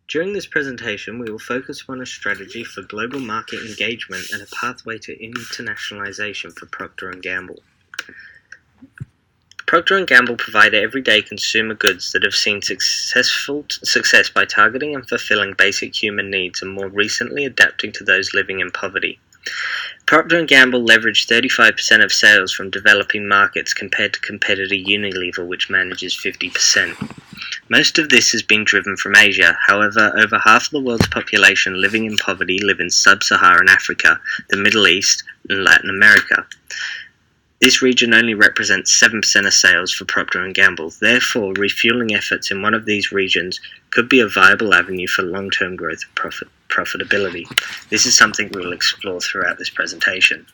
During this presentation, we will focus on a strategy for global market engagement and a pathway to internationalization for Procter & Gamble. Procter & Gamble provide everyday consumer goods that have seen success by targeting and fulfilling basic human needs and more recently adapting to those living in poverty. Procter & Gamble leveraged 35% of sales from developing markets compared to competitor Unilever, which manages 50%. Most of this has been driven from Asia. However, over half of the world's population living in poverty live in sub-Saharan Africa, the Middle East, and Latin America. This region only represents 7% of sales for Procter & Gamble. Therefore, refueling efforts in one of these regions could be a viable avenue for long-term growth and profitability. This is something we will explore throughout this presentation.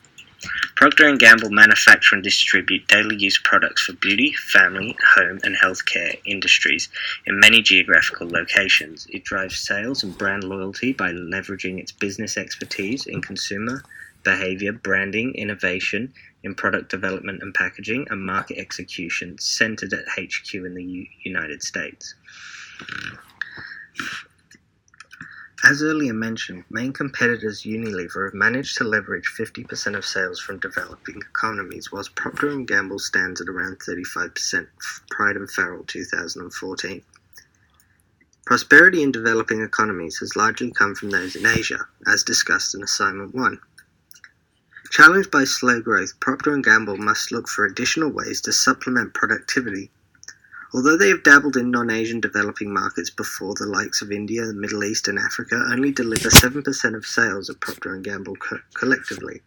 Procter & Gamble manufacture and distribute daily use products for beauty, family, home, and healthcare industries in many geographical locations. It drives sales and brand loyalty by leveraging its business expertise in consumer behavior, branding, innovation, in product development and packaging, and market execution centered at HQ in the United States. As earlier mentioned, main competitors Unilever have managed to leverage 50% of sales from developing economies, whilst Procter & Gamble stands at around 35% prior to Farrell 2014. Prosperity in developing economies has largely come from those in Asia, as discussed in Assignment 1. Challenged by slow growth, Procter & Gamble must look for additional ways to supplement productivity. Although they have dabbled in non-Asian developing markets before, the likes of India, the Middle East and Africa only deliver 7% of sales of Procter & Gamble collectively.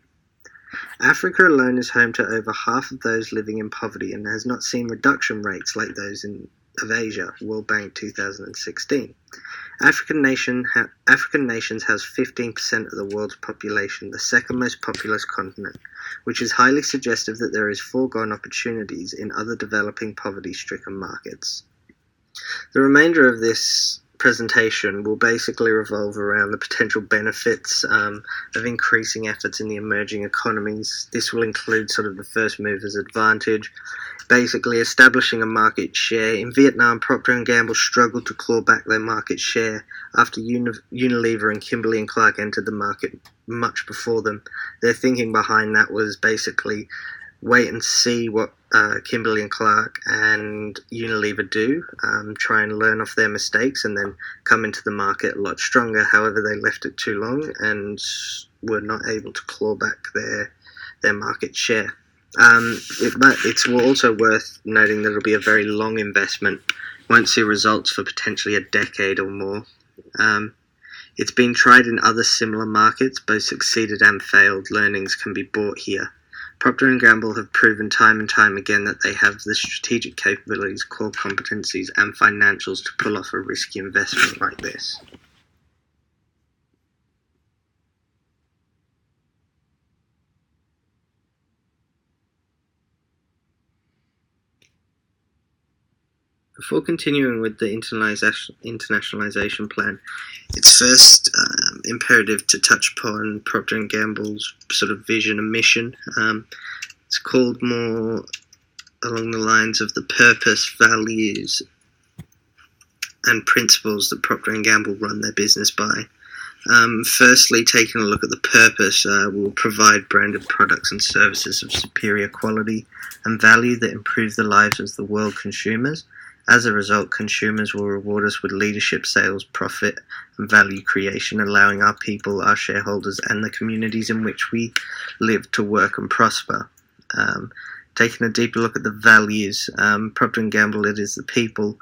Africa alone is home to over half of those living in poverty and has not seen reduction rates like those of Asia, World Bank 2016. African nations has 15% of the world's population, the second most populous continent, which is highly suggestive that there is foregone opportunities in other developing poverty-stricken markets. The remainder of this presentation will basically revolve around the potential benefits of increasing efforts in the emerging economies. This will include sort of the first mover's advantage, basically establishing a market share. In Vietnam, Procter & Gamble struggled to claw back their market share after Unilever and Kimberly-Clark entered the market much before them. Their thinking behind that was basically wait and see what Kimberly-Clark and Unilever do, try and learn off their mistakes and then come into the market a lot stronger. However, they left it too long and were not able to claw back their market share. It's also worth noting that it'll be a very long investment. Won't see results for potentially a decade or more. It's been tried in other similar markets, both succeeded and failed. Learnings can be bought here. Procter & Gamble have proven time and time again that they have the strategic capabilities, core competencies, and financials to pull off a risky investment like this. Before continuing with the internationalization plan, it's first imperative to touch upon Procter & Gamble's sort of vision and mission. It's called more along the lines of the purpose, values, and principles that Procter & Gamble run their business by. Firstly, taking a look at the purpose, will provide branded products and services of superior quality and value that improve the lives of the world consumers. As a result, consumers will reward us with leadership, sales, profit, and value creation, allowing our people, our shareholders, and the communities in which we live to work and prosper. Taking a deeper look at the values, Procter & Gamble, it is the people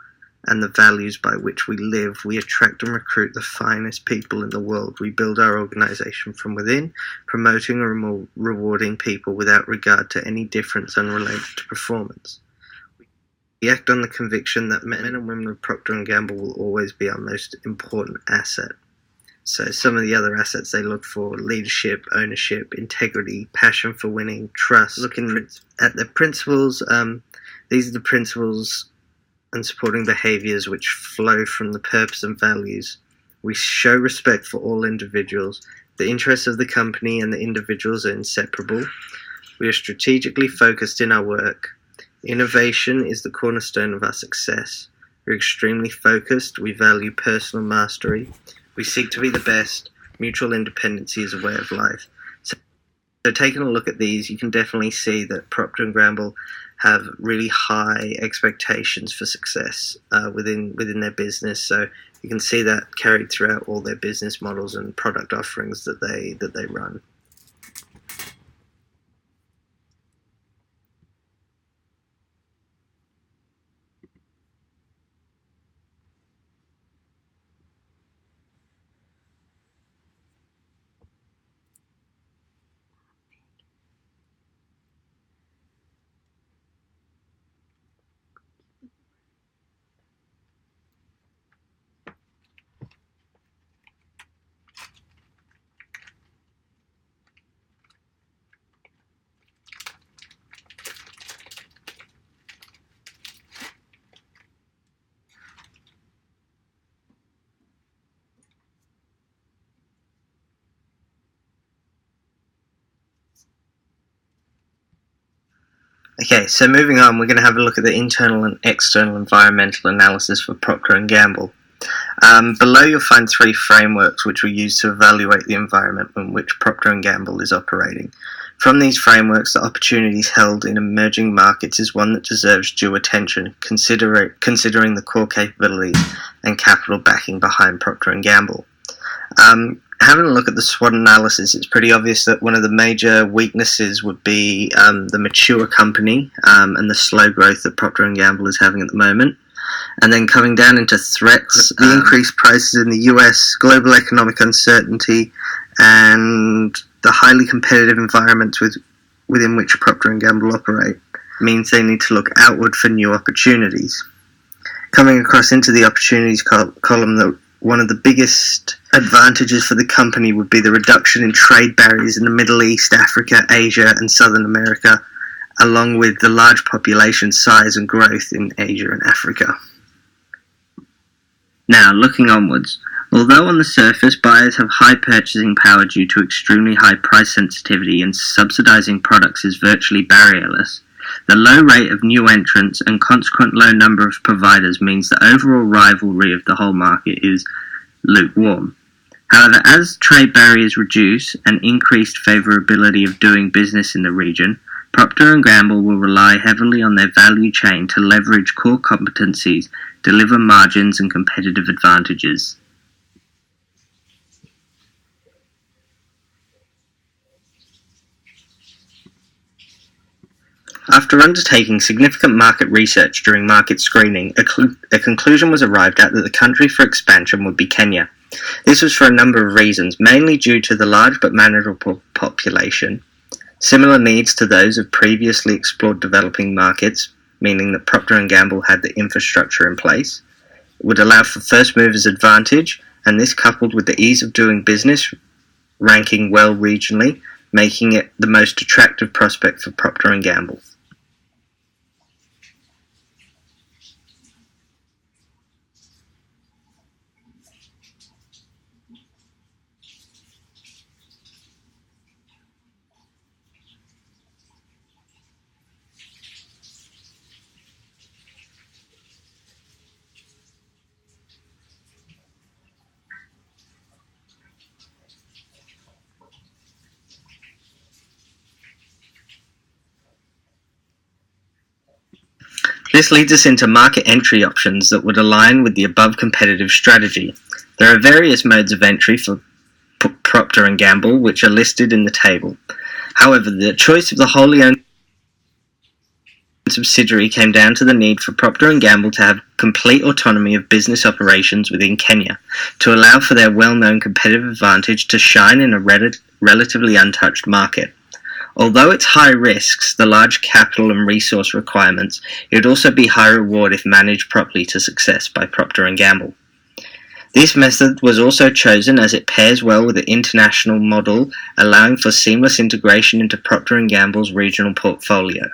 and the values by which we live. We attract and recruit the finest people in the world. We build our organization from within, promoting and rewarding people without regard to any difference unrelated to performance. We act on the conviction that men and women of Procter & Gamble will always be our most important asset. So some of the other assets they look for: leadership, ownership, integrity, passion for winning, trust. Looking at the principles, these are the principles and supporting behaviors which flow from the purpose and values. We show respect for all individuals. The interests of the company and the individuals are inseparable. We are strategically focused in our work. Innovation is the cornerstone of our success. We're extremely focused. We value personal mastery. We seek to be the best. Mutual independency is a way of life. So taking a look at these, you can definitely see that Procter & Gamble have really high expectations for success within their business. So you can see that carried throughout all their business models and product offerings that they run. Okay, so moving on, we're going to have a look at the internal and external environmental analysis for Procter & Gamble. Below you'll find 3 frameworks which we use to evaluate the environment in which Procter & Gamble is operating. From these frameworks, the opportunities held in emerging markets is one that deserves due attention, considering the core capabilities and capital backing behind Procter & Gamble. Having a look at the SWOT analysis, it's pretty obvious that one of the major weaknesses would be the mature company and the slow growth that Procter & Gamble is having at the moment. And then coming down into threats, the increased prices in the US, global economic uncertainty, and the highly competitive environments within which Procter & Gamble operate means they need to look outward for new opportunities. Coming across into the opportunities column, that one of the biggest advantages for the company would be the reduction in trade barriers in the Middle East, Africa, Asia, and Southern America, along with the large population size and growth in Asia and Africa. Now, looking onwards, although on the surface buyers have high purchasing power due to extremely high price sensitivity and subsidizing products is virtually barrierless, the low rate of new entrants and consequent low number of providers means the overall rivalry of the whole market is lukewarm. However, as trade barriers reduce and increased favorability of doing business in the region, Procter & Gamble will rely heavily on their value chain to leverage core competencies, deliver margins and competitive advantages. After undertaking significant market research during market screening, a conclusion was arrived at that the country for expansion would be Kenya. This was for a number of reasons, mainly due to the large but manageable population, similar needs to those of previously explored developing markets, meaning that Procter & Gamble had the infrastructure in place. It would allow for first movers advantage, and this coupled with the ease of doing business, ranking well regionally, making it the most attractive prospect for Procter & Gamble. This leads us into market entry options that would align with the above competitive strategy. There are various modes of entry for Procter & Gamble which are listed in the table. However, the choice of the wholly owned subsidiary came down to the need for Procter & Gamble to have complete autonomy of business operations within Kenya to allow for their well-known competitive advantage to shine in a relatively untouched market. Although it's high risks, the large capital and resource requirements, it would also be high reward if managed properly to success by Procter & Gamble. This method was also chosen as it pairs well with the international model, allowing for seamless integration into Procter & Gamble's regional portfolio.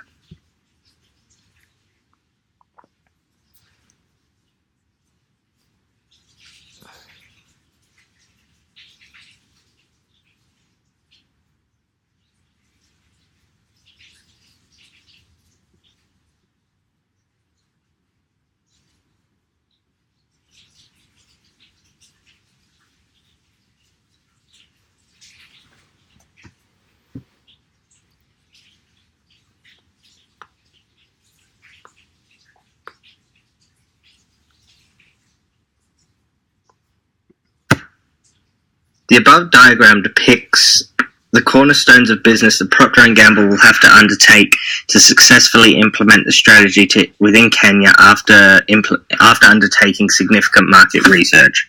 The above diagram depicts the cornerstones of business that Procter & Gamble will have to undertake to successfully implement the strategy within Kenya after undertaking significant market research.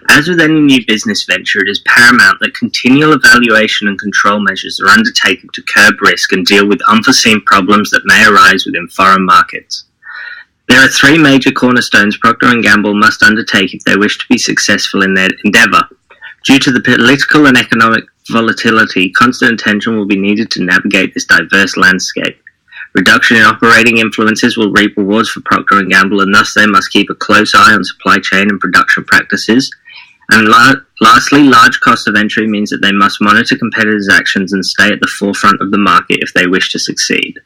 As with any new business venture, it is paramount that continual evaluation and control measures are undertaken to curb risk and deal with unforeseen problems that may arise within foreign markets. There are three major cornerstones Procter & Gamble must undertake if they wish to be successful in their endeavour. Due to the political and economic volatility, constant attention will be needed to navigate this diverse landscape. Reduction in operating influences will reap rewards for Procter & Gamble, and thus they must keep a close eye on supply chain and production practices. And lastly, large cost of entry means that they must monitor competitors' actions and stay at the forefront of the market if they wish to succeed.